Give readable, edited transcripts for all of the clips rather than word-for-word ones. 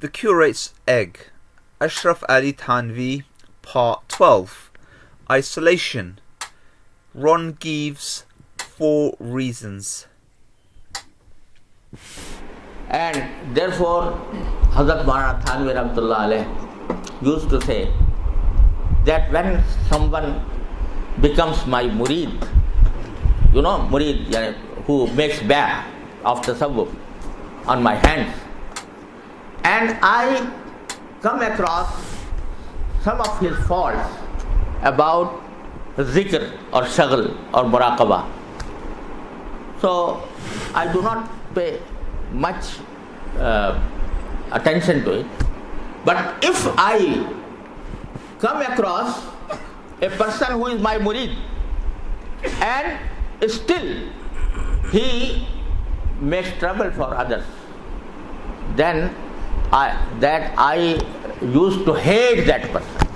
The Curate's Egg, Ashraf Ali Thanvi, Part 12, Isolation, Ron Geaves, 4 Reasons. And therefore, Hazrat Maulana Thanvi Rahmatullah Alayh used to say that when someone becomes my murid, murid who makes bay'ah of tasawwuf on my hands, and I come across some of his faults about zikr or shaghal or muraqabah. So I do not pay much attention to it. But if I come across a person who is my murid and still he makes trouble for others, then I used to hate that person.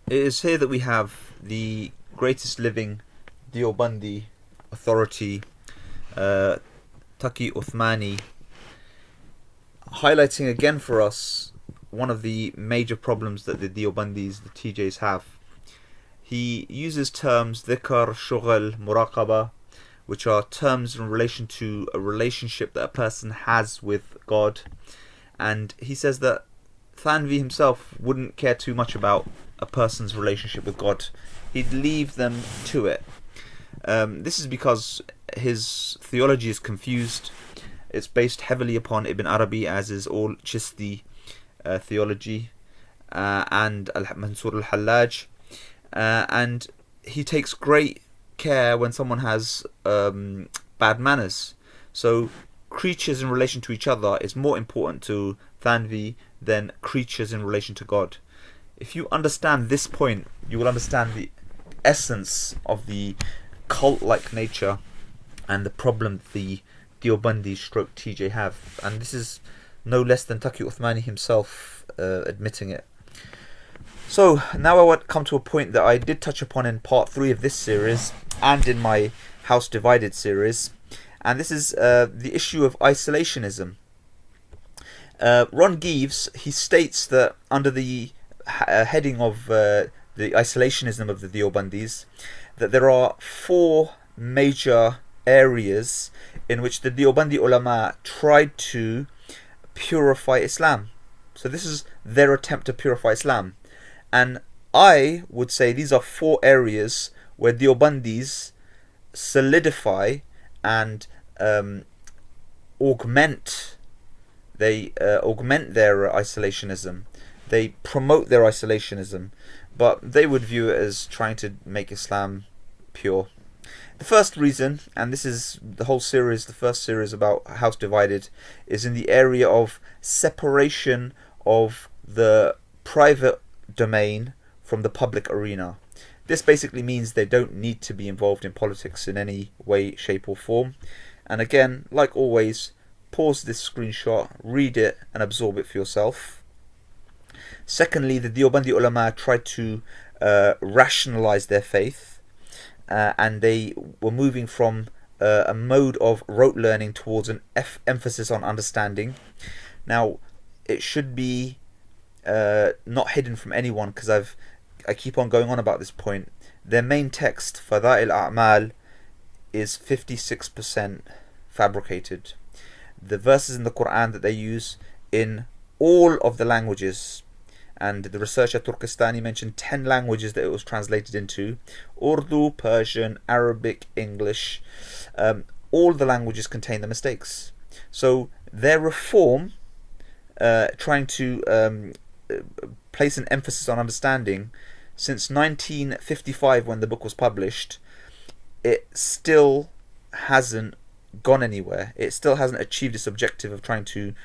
It is here that we have the greatest living Deobandi authority, Taqi Uthmani, highlighting again for us one of the major problems that the Deobandis, the TJs, have. He uses terms dhikr, shughal, muraqabah, which are terms in relation to a relationship that a person has with God, and he says that Thanvi himself wouldn't care too much about a person's relationship with God. He'd leave them to it. This is because his theology is confused. It's based heavily upon Ibn Arabi, as is all Chisti theology, and Mansur al-Hallaj, and he takes great care when someone has bad manners. So creatures in relation to each other is more important to Thanvi than creatures in relation to God. If you understand this point, you will understand the essence of the cult-like nature and the problem the Deobandi stroke TJ have. And this is no less than Taqi Uthmani himself admitting it. So now I want to come to a point that I did touch upon in part 3 of this series and in my House Divided series, and this is the issue of isolationism. Ron Geaves, he states that under the heading of the isolationism of the Deobandis, that there are 4 major areas in which the Deobandi ulama tried to purify Islam. So this is their attempt to purify Islam. And I would say these are 4 areas where Deobandis solidify and augment their isolationism. They promote their isolationism, but they would view it as trying to make Islam pure. The first reason, and this is the whole series, the first series about House Divided, is in the area of separation of the private domain from the public arena. This basically means they don't need to be involved in politics in any way, shape or form. And again, like always, pause this screenshot, read it and absorb it for yourself. Secondly, the Deobandi ulama tried to rationalize their faith, and they were moving from a mode of rote learning towards an emphasis on understanding. Now, it should be not hidden from anyone, because I keep on going on about this point. Their main text, Fada'il A'mal, is 56% fabricated. The verses in the Quran that they use in all of the languages, and the researcher Al-Turkistany mentioned 10 languages that it was translated into: Urdu, Persian, Arabic, English. All the languages contain the mistakes. So their reform, trying to place an emphasis on understanding, since 1955 when the book was published, it still hasn't gone anywhere. It still hasn't achieved its objective of trying to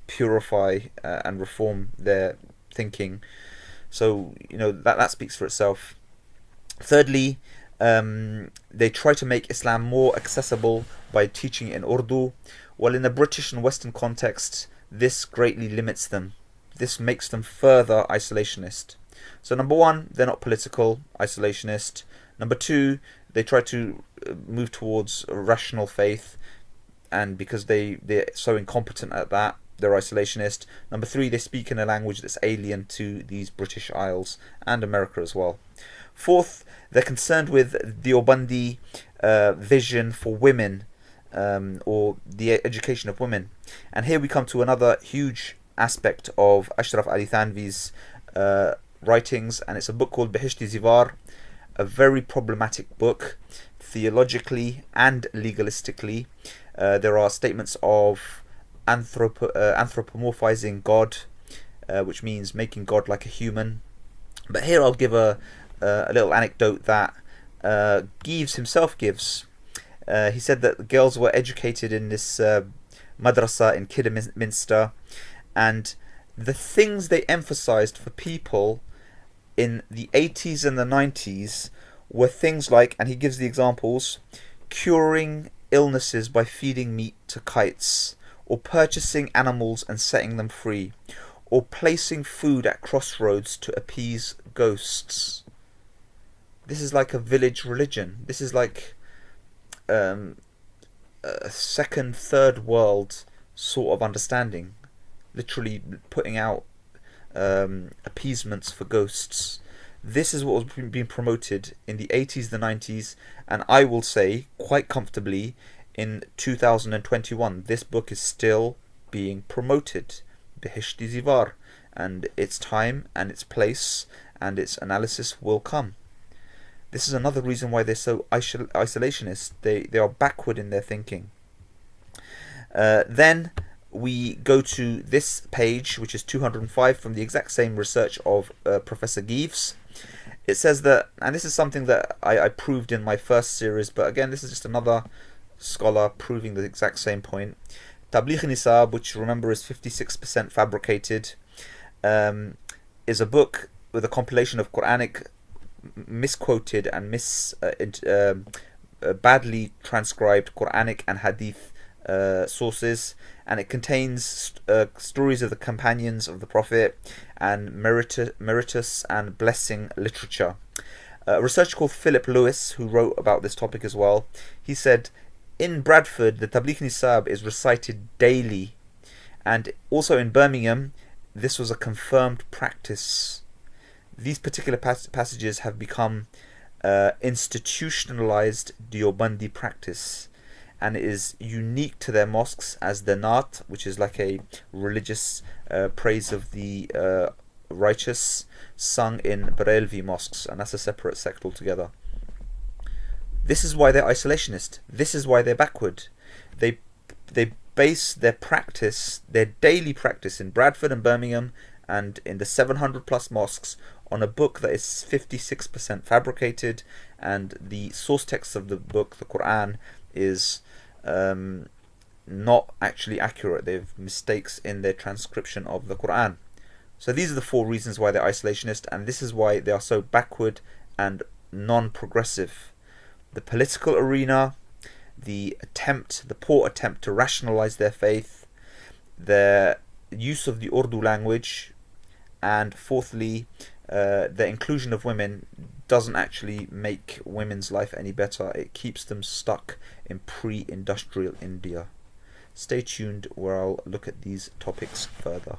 purify and reform their thinking. So that speaks for itself. Thirdly, they try to make Islam more accessible by teaching it in Urdu. Well, in the British and Western context, this greatly limits them. This makes them further isolationist. So number 1, they're not political, isolationist. Number 2, they try to move towards a rational faith. and because they're so incompetent at that, they're isolationist. Number 3, they speak in a language that's alien to these British Isles and America as well. 4th, they're concerned with Deobandi vision for women, or the education of women. And here we come to another huge aspect of Ashraf Ali Thanvi's writings, and it's a book called Bihishti Zivar, a very problematic book, theologically and legalistically. There are statements of anthropomorphizing God, which means making God like a human. But here I'll give a little anecdote that Geaves himself gives. He said that girls were educated in this madrasa in Kidderminster, and the things they emphasized for people in the 80s and the 90s were things like, and he gives the examples, curing illnesses by feeding meat to kites, or purchasing animals and setting them free, or placing food at crossroads to appease ghosts. This is like a village religion. This is like a second, third world sort of understanding, literally putting out appeasements for ghosts. This is what was being promoted in the 80s, the 90s, and I will say quite comfortably in 2021 this book is still being promoted, Bihishti Zivar, and its time and its place and its analysis will come. This is another reason why they're so isolationist. They are backward in their thinking. Then we go to this page, which is 205, from the exact same research of Professor Geaves. It says that, and this is something that I proved in my first series, but again, this is just another scholar proving the exact same point. Tablighi Nisab, which remember is 56% fabricated, is a book with a compilation of Quranic misquoted and badly transcribed Quranic and Hadith sources, and it contains stories of the companions of the Prophet and meritorious and blessing literature. A researcher called Philip Lewis, who wrote about this topic as well, he said, in Bradford, the Tablighi Nisab is recited daily, and also in Birmingham, this was a confirmed practice. These particular passages have become institutionalized Deobandi practice, and it is unique to their mosques as the Naat, which is like a religious praise of the righteous, sung in Barelvi mosques, and that's a separate sect altogether. This is why they're isolationist. This is why they're backward. They base their practice, their daily practice in Bradford and Birmingham and in the 700 plus mosques on a book that is 56% fabricated, and the source text of the book, the Quran, is not actually accurate. They have mistakes in their transcription of the Quran. So these are the 4 reasons why they're isolationist, and this is why they are so backward and non-progressive. The political arena, the poor attempt to rationalize their faith, their use of the Urdu language, and fourthly, the inclusion of women doesn't actually make women's life any better. It keeps them stuck in pre-industrial India. Stay tuned where I'll look at these topics further.